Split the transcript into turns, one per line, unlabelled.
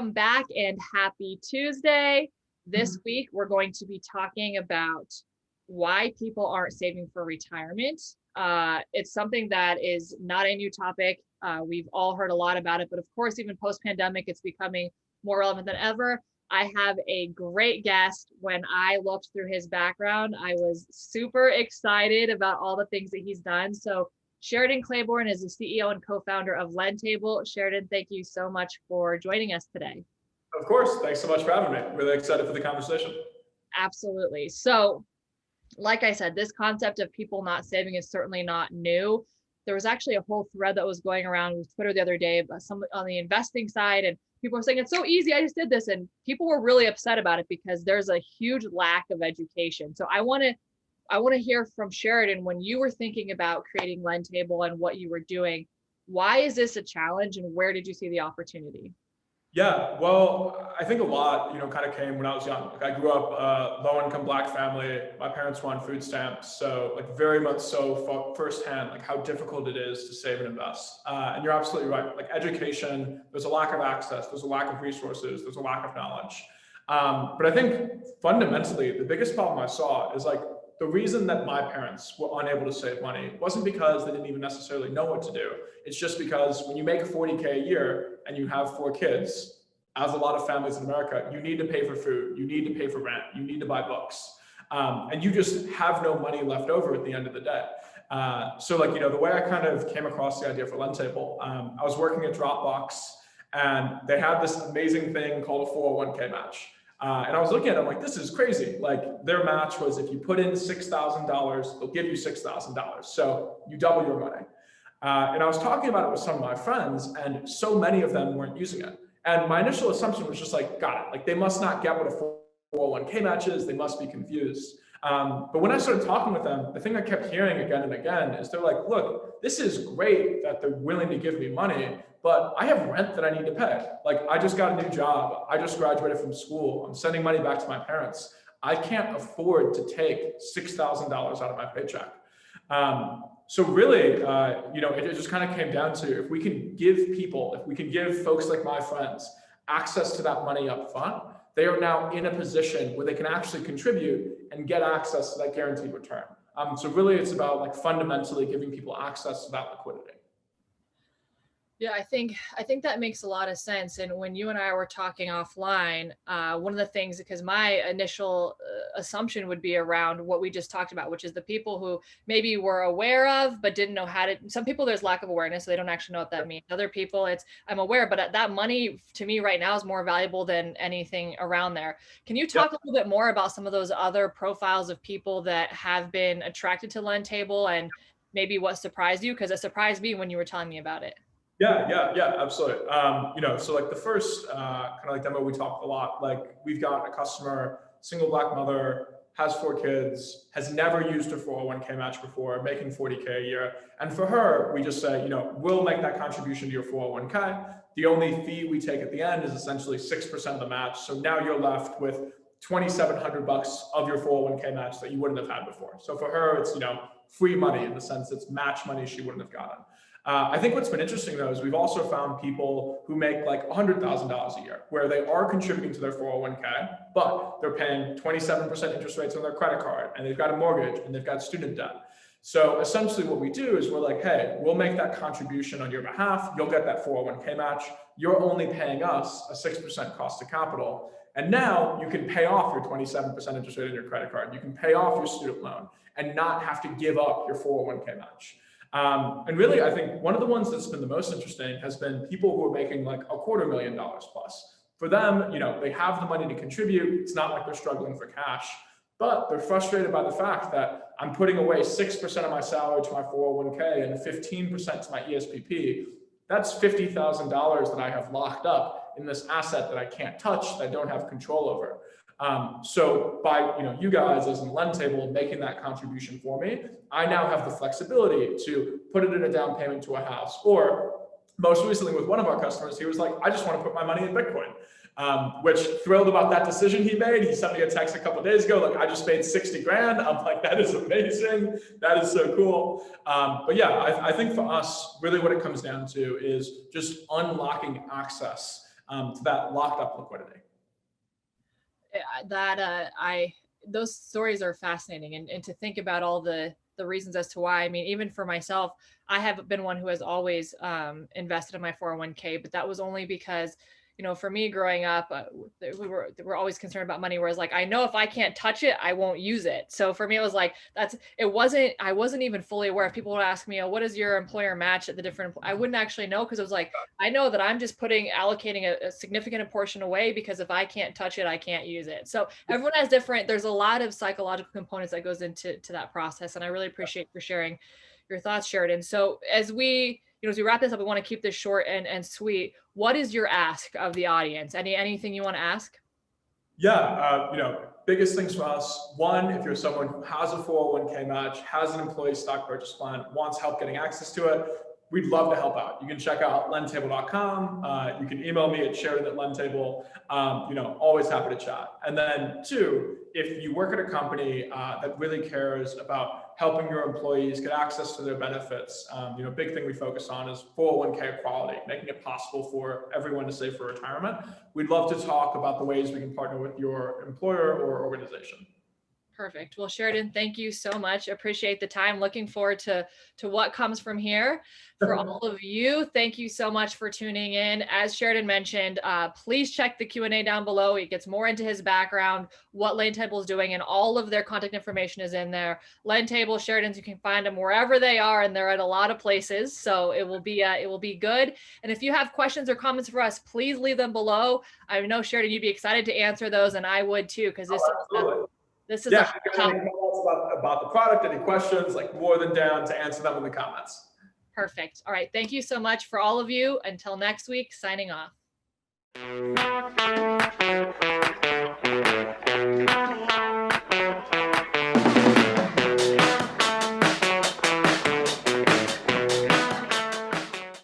Welcome back and happy Tuesday. This week, we're going to be talking about why people aren't saving for retirement. It's something that is not a new topic. We've all heard a lot about it, but of course, even post-pandemic, it's becoming more relevant than ever. I have a great guest. When I looked through his background, I was super excited about all the things that he's done. So Sheridan Claiborne is the CEO and co-founder of LendTable. Sheridan, thank you so much for joining us today.
Of course. Thanks so much for having me. Really excited for the conversation.
Absolutely. So, like I said, this concept of people not saving is certainly not new. There was actually a whole thread that was going around with Twitter the other day about some on the investing side, and people were saying it's so easy, I just did this, and people were really upset about it because there's a huge lack of education. So I want to hear from Sheridan, when you were thinking about creating LendTable and what you were doing, why is this a challenge and where did you see the opportunity?
Yeah, well, I think a lot, kind of came when I was young. Like I grew up low-income Black family. My parents were on food stamps, so like very much so firsthand, like how difficult it is to save and invest. And you're absolutely right. Like education, there's a lack of access, there's a lack of resources, there's a lack of knowledge. But I think fundamentally, the biggest problem I saw is like the reason that my parents were unable to save money wasn't because they didn't even necessarily know what to do. It's just because when you make 40K a year and you have 4 kids, as a lot of families in America, you need to pay for food, you need to pay for rent, you need to buy books, and you just have no money left over at the end of the day. So like, the way I kind of came across the idea for LendTable, I was working at Dropbox and they had this amazing thing called a 401k match. And I was looking at it, I'm like, this is crazy. Like their match was if you put in $6,000, they'll give you $6,000. So you double your money. And I was talking about it with some of my friends and so many of them weren't using it. And my initial assumption was just like, got it. Like they must not get what a 401k match is. They must be confused. But when I started talking with them, the thing I kept hearing again and again is they're like, look, this is great that they're willing to give me money, but I have rent that I need to pay. Like I just got a new job. I just graduated from school. I'm sending money back to my parents. I can't afford to take $6,000 out of my paycheck. So really, it just kind of came down to if we can give folks like my friends access to that money up front, they are now in a position where they can actually contribute and get access to that guaranteed return. So really it's about like fundamentally giving people access to that liquidity.
Yeah, I think that makes a lot of sense. And when you and I were talking offline, one of the things, because my initial assumption would be around what we just talked about, which is the people who maybe were aware of, but didn't know how to, some people there's lack of awareness, so they don't actually know what that means. Other people it's, I'm aware, but that money to me right now is more valuable than anything around there. Can you talk a little bit more about some of those other profiles of people that have been attracted to LendTable and maybe what surprised you? Because it surprised me when you were telling me about it.
Yeah, absolutely. So like the first kind of like demo, we talked a lot, like we've got a customer, single Black mother, has 4 kids, has never used a 401k match before, making 40K a year. And for her, we just say, we'll make that contribution to your 401k. The only fee we take at the end is essentially 6% of the match. So now you're left with $2,700 of your 401k match that you wouldn't have had before. So for her, it's, free money in the sense it's match money she wouldn't have gotten. I think what's been interesting though, is we've also found people who make like $100,000 a year, where they are contributing to their 401k, but they're paying 27% interest rates on their credit card, and they've got a mortgage, and they've got student debt. So essentially what we do is we're like, hey, we'll make that contribution on your behalf. You'll get that 401k match. You're only paying us a 6% cost of capital. And now you can pay off your 27% interest rate on your credit card. You can pay off your student loan and not have to give up your 401k match. And really, I think one of the ones that's been the most interesting has been people who are making like $250,000 plus. For them, they have the money to contribute. It's not like they're struggling for cash, but they're frustrated by the fact that I'm putting away 6% of my salary to my 401k and 15% to my ESPP. That's $50,000 that I have locked up in this asset that I can't touch, that I don't have control over. So by you guys as in LendTable making that contribution for me, I now have the flexibility to put it in a down payment to a house. Or most recently with one of our customers, he was like, I just want to put my money in Bitcoin, which thrilled about that decision he made. He sent me a text a couple of days ago, like I just made 60 grand. I'm like, that is amazing. That is so cool. But yeah, I think for us, really what it comes down to is just unlocking access to that locked up liquidity.
Those stories are fascinating, and to think about all the reasons as to why. I mean, even for myself, I have been one who has always invested in my 401k, but that was only because, for me growing up, we were always concerned about money. Whereas, like, I know if I can't touch it, I won't use it. So for me, it was like I wasn't even fully aware. If people would ask me, "Oh, what does your employer match at the different?" I wouldn't actually know, because it was like, I know that I'm just allocating a significant portion away, because if I can't touch it, I can't use it. So everyone has different. There's a lot of psychological components that goes into that process, and I really appreciate for sharing your thoughts, Sheridan. So as we wrap this up, we want to keep this short and sweet. What is your ask of the audience? Anything you want to ask?
Yeah, biggest things for us. One, if you're someone who has a 401k match, has an employee stock purchase plan, wants help getting access to it, we'd love to help out. You can check out lendtable.com. You can email me at Sheridan@lendtable. Always happy to chat. And then two, if you work at a company that really cares about helping your employees get access to their benefits, big thing we focus on is 401k equality, making it possible for everyone to save for retirement. We'd love to talk about the ways we can partner with your employer or organization.
Perfect. Well, Sheridan, thank you so much. Appreciate the time. Looking forward to what comes from here. For all of you, thank you so much for tuning in. As Sheridan mentioned, please check the Q&A down below. It gets more into his background, what LendTable is doing, and all of their contact information is in there. LendTable, Sheridan's, you can find them wherever they are, and they're at a lot of places. So it will be good. And if you have questions or comments for us, please leave them below. I know, Sheridan, you'd be excited to answer those, and I would too, because this is
any comments about the product, any questions, like, more than down to answer them in the comments.
Perfect. All right. Thank you so much for all of you. Until next week, signing off.